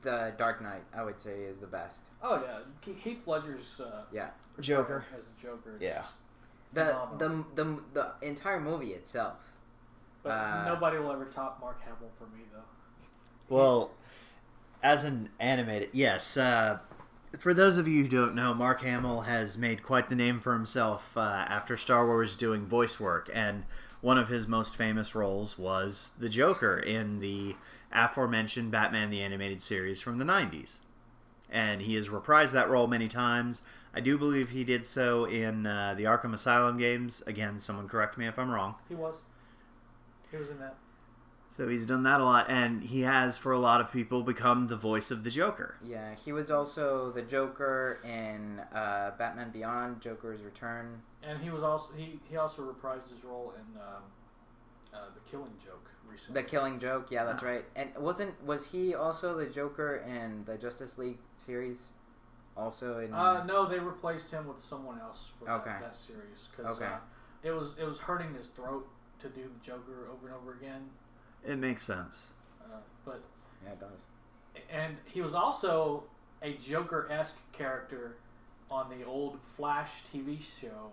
The Dark Knight, I would say, is the best. Oh yeah, Heath Ledger's Joker as the Joker. Yeah. The entire movie itself. But nobody will ever top Mark Hamill for me, though. Well, as an animated, yes. For those of you who don't know, Mark Hamill has made quite the name for himself after Star Wars doing voice work, and one of his most famous roles was the Joker in the aforementioned Batman the Animated Series from the 90s. And he has reprised that role many times. I do believe he did so in the Arkham Asylum games. Again, someone correct me if I'm wrong. He was in that. So he's done that a lot, and he has, for a lot of people, become the voice of the Joker. Yeah, he was also the Joker in Batman Beyond, Joker's Return. And he was also he also reprised his role in The Killing Joke recently. The Killing Joke, yeah, that's right. And was he also the Joker in the Justice League series? Also in no, they replaced him with someone else for that series because it was hurting his throat to do the Joker over and over again. It makes sense. But yeah, it does. And he was also a Joker-esque character on the old Flash TV show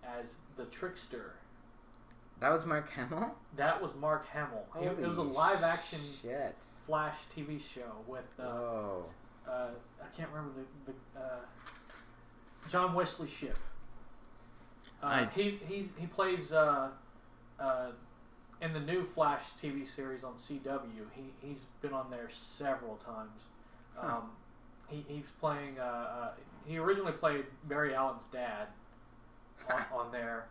as the Trickster. That was Mark Hamill? That was Mark Hamill. It was a live-action Flash TV show with I can't remember the John Wesley Shipp. He plays in the new Flash TV series on CW. He's been on there several times. He's playing. He originally played Barry Allen's dad on there,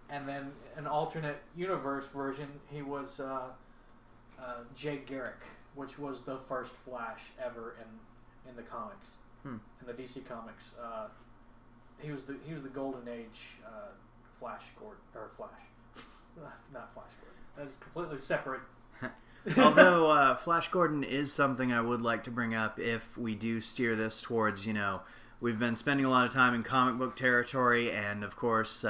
and then an alternate universe version, he was Jay Garrick, which was the first Flash ever in the comics, in the DC comics. He was the Golden Age Flash Gordon, or Flash. That's not Flash Gordon. That's completely separate. Although Flash Gordon is something I would like to bring up if we do steer this towards, we've been spending a lot of time in comic book territory, and of course... we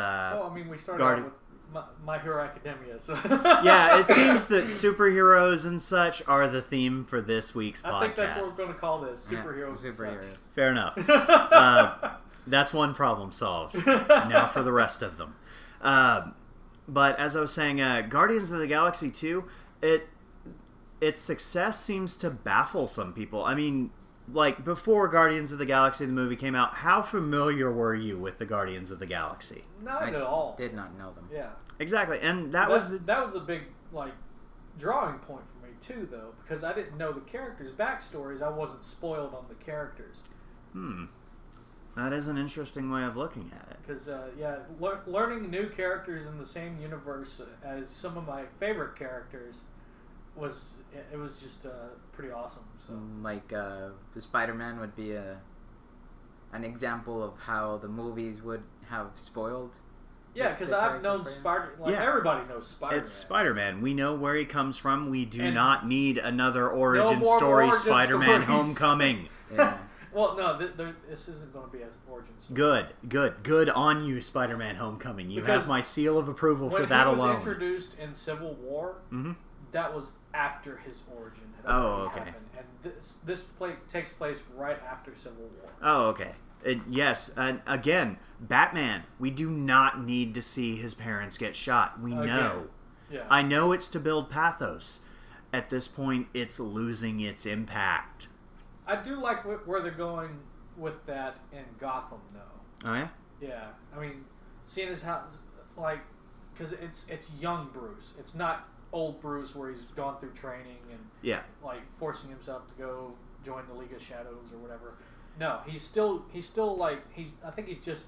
started out with My Hero Academia, so... Yeah, it seems that superheroes and such are the theme for this week's podcast. I think that's what we're going to call this, superheroes and such. Fair enough. That's one problem solved. Now for the rest of them. But as I was saying, Guardians of the Galaxy 2, its success seems to baffle some people. I mean, like, before Guardians of the Galaxy, the movie came out, how familiar were you with the Guardians of the Galaxy? Not at all. Did not know them. Yeah. Exactly, and that was a big, drawing point for me, too, though, because I didn't know the characters' backstories. I wasn't spoiled on the characters. That is an interesting way of looking at it. Because, learning new characters in the same universe as some of my favorite characters was just pretty awesome. So. Spider-Man would be an example of how the movies would have spoiled. Yeah, because I've known everybody knows Spider-Man. It's Spider-Man. We know where he comes from. We do not need another origin story. Spider-Man Homecoming. Yeah. Well, no, this isn't going to be an origin story. Good on you, Spider-Man Homecoming. You have my seal of approval for that alone. When he was introduced in Civil War, that was after his origin had already happened. And this takes place right after Civil War. Oh, okay. Yes, and again, Batman. We do not need to see his parents get shot. We know. Yeah. I know it's to build pathos. At this point, it's losing its impact. I do like where they're going with that in Gotham, though. Oh, yeah? Yeah. I mean, seeing as how, because it's young Bruce. It's not old Bruce where he's gone through training and, forcing himself to go join the League of Shadows or whatever. No, I think he's just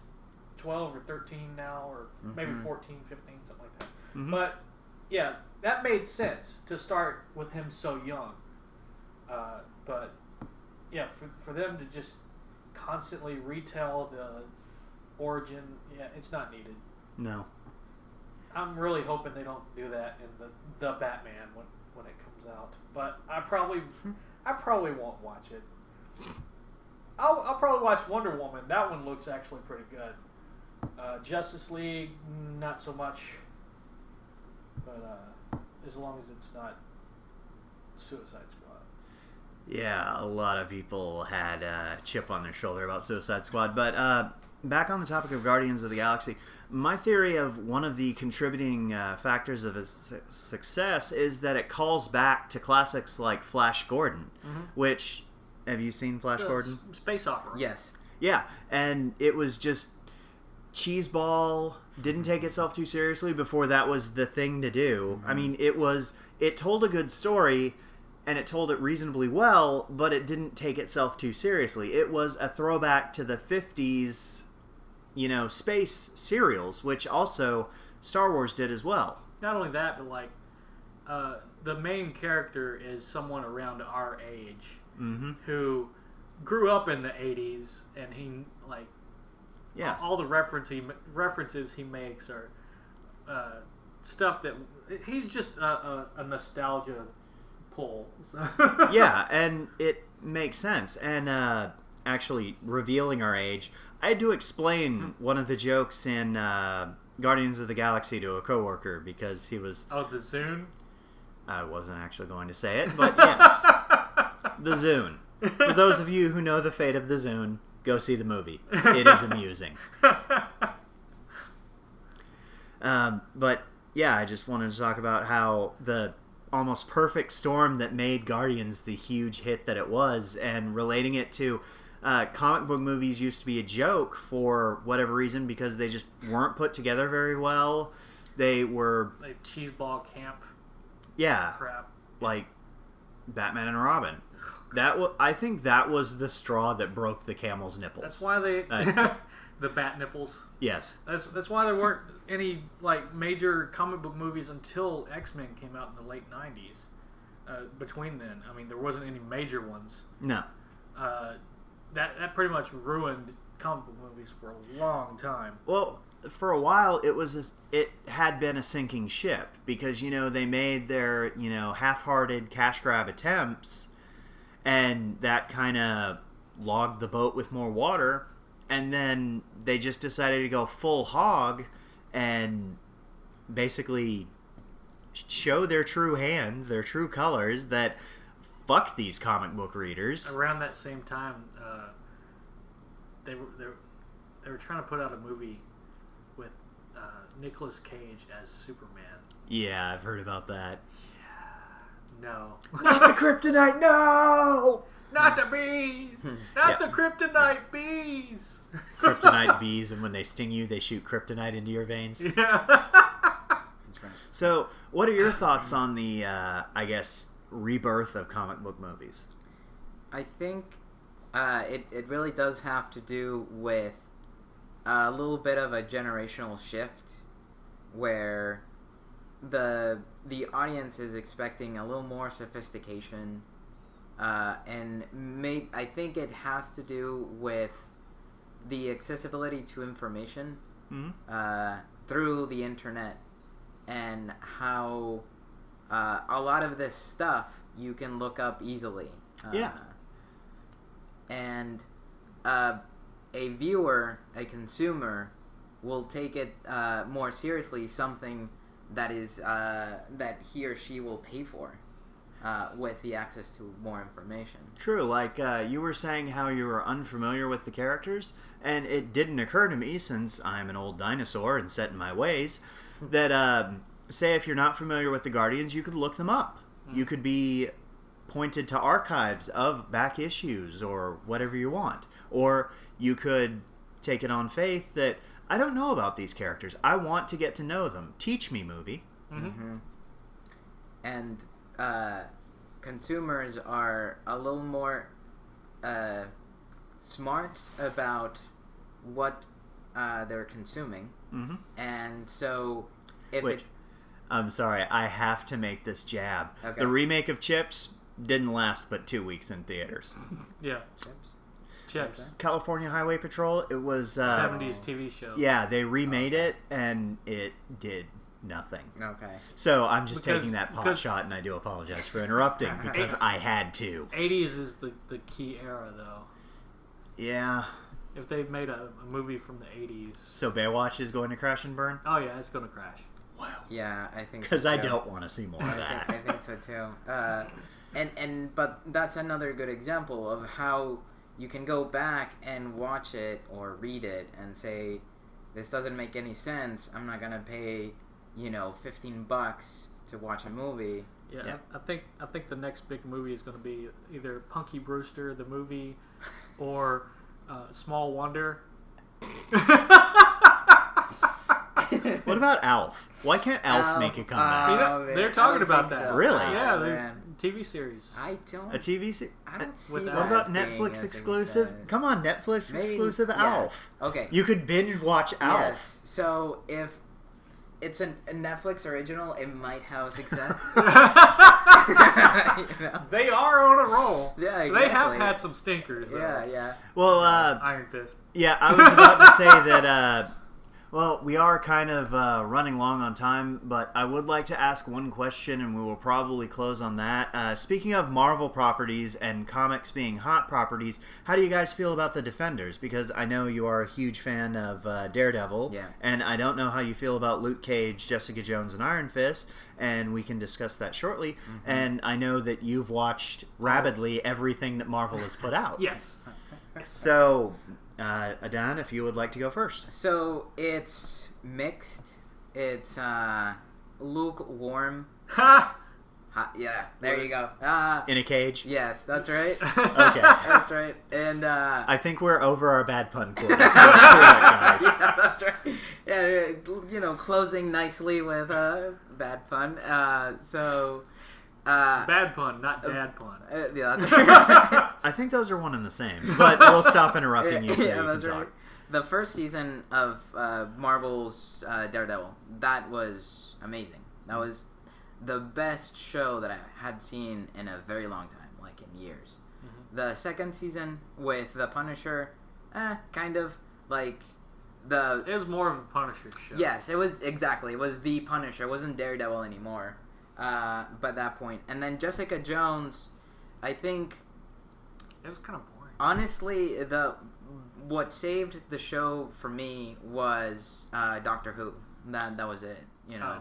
12 or 13 now, or maybe 14, 15, something like that. But, yeah, that made sense to start with him so young. But... yeah, for them to just constantly retell the origin, it's not needed. No. I'm really hoping they don't do that in the Batman when it comes out. But I probably won't watch it. I'll probably watch Wonder Woman. That one looks actually pretty good. Justice League, not so much. But as long as it's not Suicide Squad. Yeah, a lot of people had a chip on their shoulder about Suicide Squad. But back on the topic of Guardians of the Galaxy, my theory of one of the contributing factors of its success is that it calls back to classics like Flash Gordon, which... Have you seen Flash Gordon? Space opera. Yes. Yeah, and it was just cheeseball, didn't take itself too seriously before that was the thing to do. I mean, it told a good story... and it told it reasonably well, but it didn't take itself too seriously. It was a throwback to the 50s, space serials, which also Star Wars did as well. Not only that, but the main character is someone around our age who grew up in the 80s, and he all the references he makes are stuff that he's just a nostalgia pull. So. Yeah, and it makes sense. And actually, revealing our age, I had to explain one of the jokes in Guardians of the Galaxy to a coworker because he was... Oh, the Zune? I wasn't actually going to say it, but yes. The Zune. For those of you who know the fate of the Zune, go see the movie. It is amusing. But yeah, I just wanted to talk about how the almost perfect storm that made Guardians the huge hit that it was, and relating it to comic book movies used to be a joke for whatever reason because they just weren't put together very well. They were like cheeseball camp. Yeah, Crap. Like Batman and Robin. I think that was the straw that broke the camel's nipples. That's why they the bat nipples. Yes. That's why there weren't any like major comic book movies until X-Men came out in the late '90s. Between then, I mean, there wasn't any major ones. No. That pretty much ruined comic book movies for a long time. Well, for a while it had been a sinking ship because they made their half-hearted cash grab attempts, and that kind of logged the boat with more water, and then they just decided to go full hog and basically show their true hand, their true colors, that fuck these comic book readers. Around that same time, they were trying to put out a movie with Nicolas Cage as Superman. Yeah, I've heard about that. No. Not the kryptonite, no! Not the bees! Not the kryptonite bees! Kryptonite bees, and when they sting you, they shoot kryptonite into your veins. Yeah. That's right. So, what are your thoughts on the, rebirth of comic book movies? I think it really does have to do with a little bit of a generational shift where the audience is expecting a little more sophistication, and I think it has to do with the accessibility to information through the internet, and how a lot of this stuff you can look up easily. And a viewer, a consumer, will take it more seriously, something that is that he or she will pay for with the access to more information. True, like you were saying how you were unfamiliar with the characters, and it didn't occur to me, since I'm an old dinosaur and set in my ways, that say if you're not familiar with the Guardians, you could look them up. You could be pointed to archives of back issues or whatever you want. Or you could take it on faith that I don't know about these characters. I want to get to know them. Teach me, movie. Mm-hmm. And consumers are a little more smart about what they're consuming. Mm-hmm. And so I'm sorry, I have to make this jab. Okay. The remake of Chips didn't last but 2 weeks in theaters. Yeah. Chips. California Highway Patrol, it was 70s TV show. Yeah, they remade it and it did nothing. Okay. So I'm just taking that pot shot, and I do apologize for interrupting because I had to. 80s is the key era, though. Yeah. If they've made a movie from the 80s. So Baywatch is going to crash and burn? Oh, yeah, it's going to crash. Wow. Yeah, I think so. Because I don't want to see more of that. I think so too. But that's another good example of how you can go back and watch it or read it and say, this doesn't make any sense. I'm not gonna pay, $15 to watch a movie. Yeah. I think the next big movie is going to be either Punky Brewster the movie or Small Wonder. What about Alf? Why can't Alf make a comeback? They're talking about that. So. Really? Yeah, TV series. I don't. A TV series? I don't see What about Netflix exclusive? Come on, Netflix exclusive Alf. Okay. You could binge watch Alf. Yes. So if it's a Netflix original, it might have success. They are on a roll. Yeah, exactly. They have had some stinkers, though. Yeah. Well, Iron Fist. Yeah, I was about to say that. Well, we are kind of running long on time, but I would like to ask one question, and we will probably close on that. Speaking of Marvel properties and comics being hot properties, how do you guys feel about the Defenders? Because I know you are a huge fan of Daredevil, and I don't know how you feel about Luke Cage, Jessica Jones, and Iron Fist, and we can discuss that shortly. Mm-hmm. And I know that you've watched rabidly everything that Marvel has put out. Yes. So... Adan, if you would like to go first. So it's mixed. It's lukewarm. Ha! Yeah, there you go. In a cage? Yes, that's right. Okay. That's right. And I think we're over our bad pun course. So guys. yeah, that's right. Yeah, closing nicely with bad pun. Bad pun, not dad pun. Yeah, that's right. I think those are one and the same. But we'll stop interrupting you so you can talk. Right. The first season of Marvel's Daredevil, that was amazing. That was the best show that I had seen in a very long time, like in years. Mm-hmm. The second season with the Punisher, kind of like it was more of a Punisher show. Yes, it was exactly. It was the Punisher. It wasn't Daredevil anymore. By that point, and then Jessica Jones, I think it was kind of boring. Honestly, what saved the show for me was Doctor Who. That was it.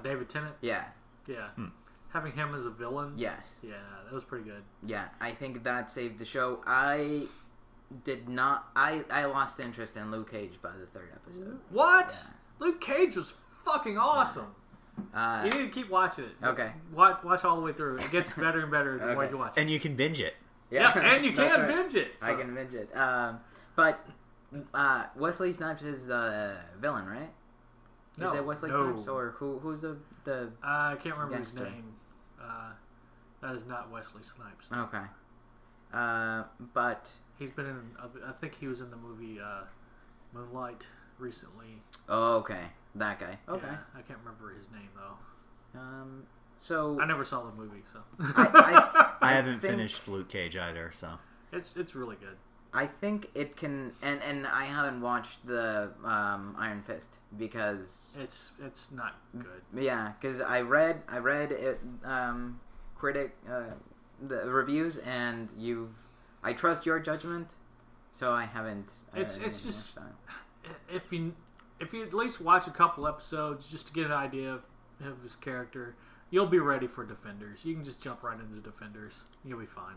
David Tennant. Yeah. Yeah. Having him as a villain. Yes. Yeah, that was pretty good. Yeah, I think that saved the show. I did not. I lost interest in Luke Cage by the third episode. What? Yeah. Luke Cage was fucking awesome. You need to keep watching it. Okay. Watch all the way through. It gets better and better the more you watch it. And you can binge it. Yeah, and you can binge it. So. I can binge it. But Wesley Snipes is the villain, right? No, is it Wesley Snipes or who's the I can't remember gangster? his name. That is not Wesley Snipes. Okay. But he's been in. I think he was in the movie Moonlight recently. Oh, okay. That guy. Okay. Yeah, I can't remember his name though. So I never saw the movie, so I haven't finished Luke Cage either, so it's really good. I think it can, and I haven't watched the Iron Fist because it's not good. Yeah, because I read it, the reviews, and I trust your judgment, so I haven't. It's just if you at least watch a couple episodes just to get an idea of his character, you'll be ready for Defenders. You can just jump right into Defenders. You'll be fine.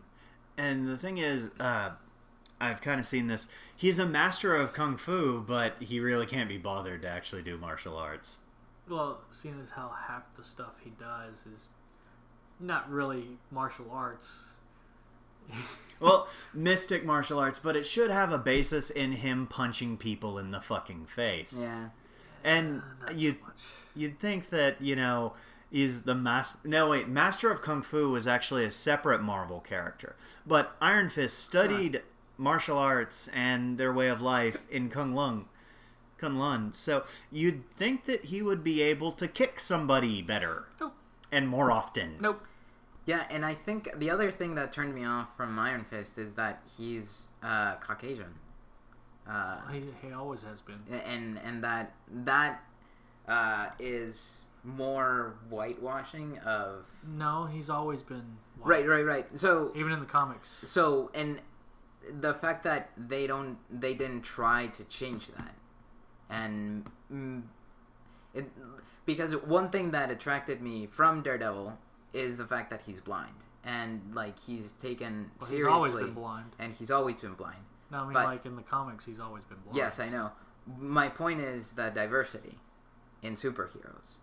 And the thing is, I've kind of seen this. He's a master of kung fu, but he really can't be bothered to actually do martial arts. Well, seeing as how half the stuff he does is not really martial arts. Well, mystic martial arts, but it should have a basis in him punching people in the fucking face. Yeah. And you'd think that, he's the master. No, wait, Master of Kung Fu was actually a separate Marvel character. But Iron Fist studied martial arts and their way of life in Kunlun. So you'd think that he would be able to kick somebody better. Nope. And more often. Nope. Yeah, and I think the other thing that turned me off from Iron Fist is that he's Caucasian. He always has been. And that is more whitewashing of... No, he's always been white. Right. So even in the comics. So, and the fact that they didn't try to change that. And because one thing that attracted me from Daredevil is the fact that he's blind, and he's taken seriously. He's always been blind, and he's always been blind. No, I mean, in the comics, he's always been blind. Yes, I know. My point is the diversity in superheroes.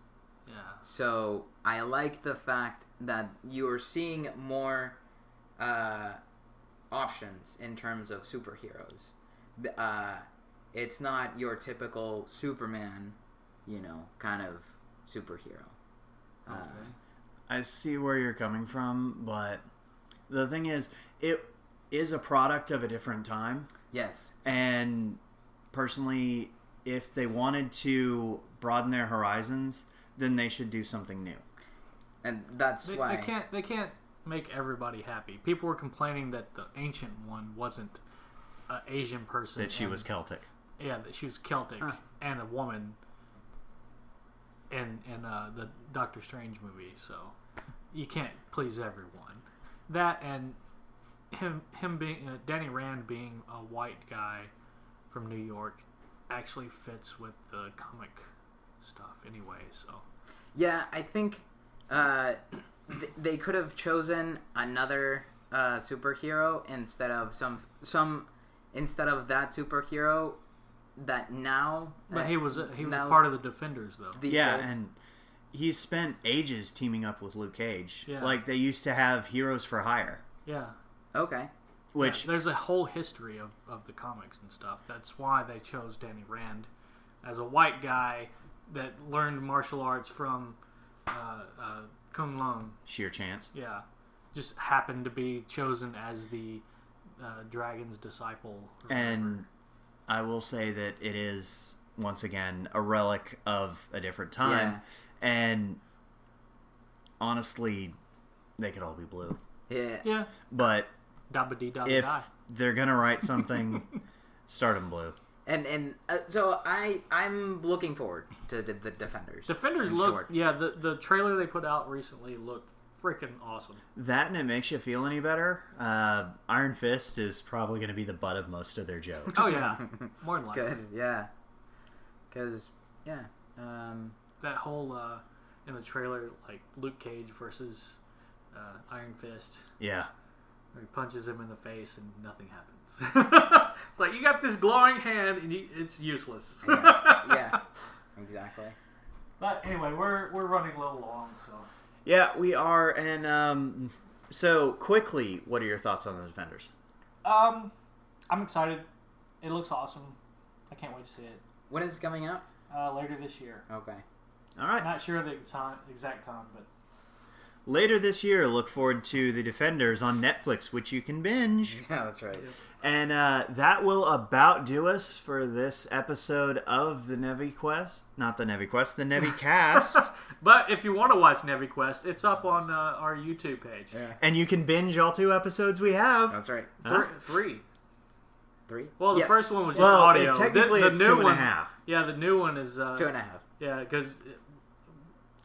Yeah. So I like the fact that you're seeing more options in terms of superheroes. It's not your typical Superman, kind of superhero. Okay. I see where you're coming from, but the thing is, it is a product of a different time. Yes. And personally, if they wanted to broaden their horizons, then they should do something new. And that's why they can't make everybody happy. People were complaining that the Ancient One wasn't an Asian person. That she was Celtic. Yeah, that she was Celtic and a woman. In the Doctor Strange movie, so you can't please everyone. That and him being Danny Rand being a white guy from New York actually fits with the comic stuff anyway. So yeah, I think they could have chosen another superhero instead of instead of that superhero. That now, but he was part of the Defenders though. And he's spent ages teaming up with Luke Cage. Yeah. Like, they used to have Heroes for Hire. Yeah. Okay. Which, yeah, there's a whole history of the comics and stuff. That's why they chose Danny Rand as a white guy that learned martial arts from Kung Lung. sheer chance. Yeah. Just happened to be chosen as the dragon's disciple. or And whatever. I will say that it is, once again, a relic of a different time. Yeah. And honestly, they could all be blue. Yeah. Yeah. But Dabba dee dabba if die. they're going to write something, start them blue. And so I'm looking forward to the Defenders. Defenders in look... short. Yeah, the trailer they put out recently looked freaking awesome. That, and it makes you feel any better. Iron Fist is probably going to be the butt of most of their jokes. Oh, yeah. More than likely. Good. Yeah. Because That whole... in the trailer, like, Luke Cage versus Iron Fist... Yeah. He punches him in the face and nothing happens. It's like, you got this glowing hand and it's useless. yeah. Exactly. But anyway, we're running a little long, so. Yeah, we are. And so, quickly, what are your thoughts on the Defenders? I'm excited. It looks awesome. I can't wait to see it. When is it coming out? Later this year. Okay. All right. Not sure the exact time, but Later this year, look forward to The Defenders on Netflix, which you can binge. Yeah, that's right. And that will about do us for this episode of the Nevi Quest. Not the Nevi Quest, the Nevi Cast. But if you want to watch Nevi Quest, it's up on our YouTube page. Yeah. And you can binge all 2 episodes we have. That's right. Three. 3? Well, the Yes. first one was just Well, audio. technically the it's new 2.5. one, yeah, the new one is 2.5. Yeah, because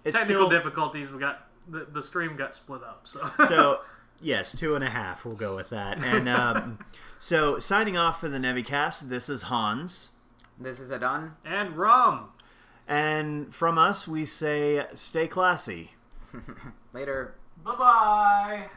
It's technical still, difficulties. We got the stream got split up. so, yes, 2.5. We'll go with that. And so, signing off for the Nevi Cast, this is Hans. This is Adon. And rum. And from us, we say, stay classy. Later. Bye bye.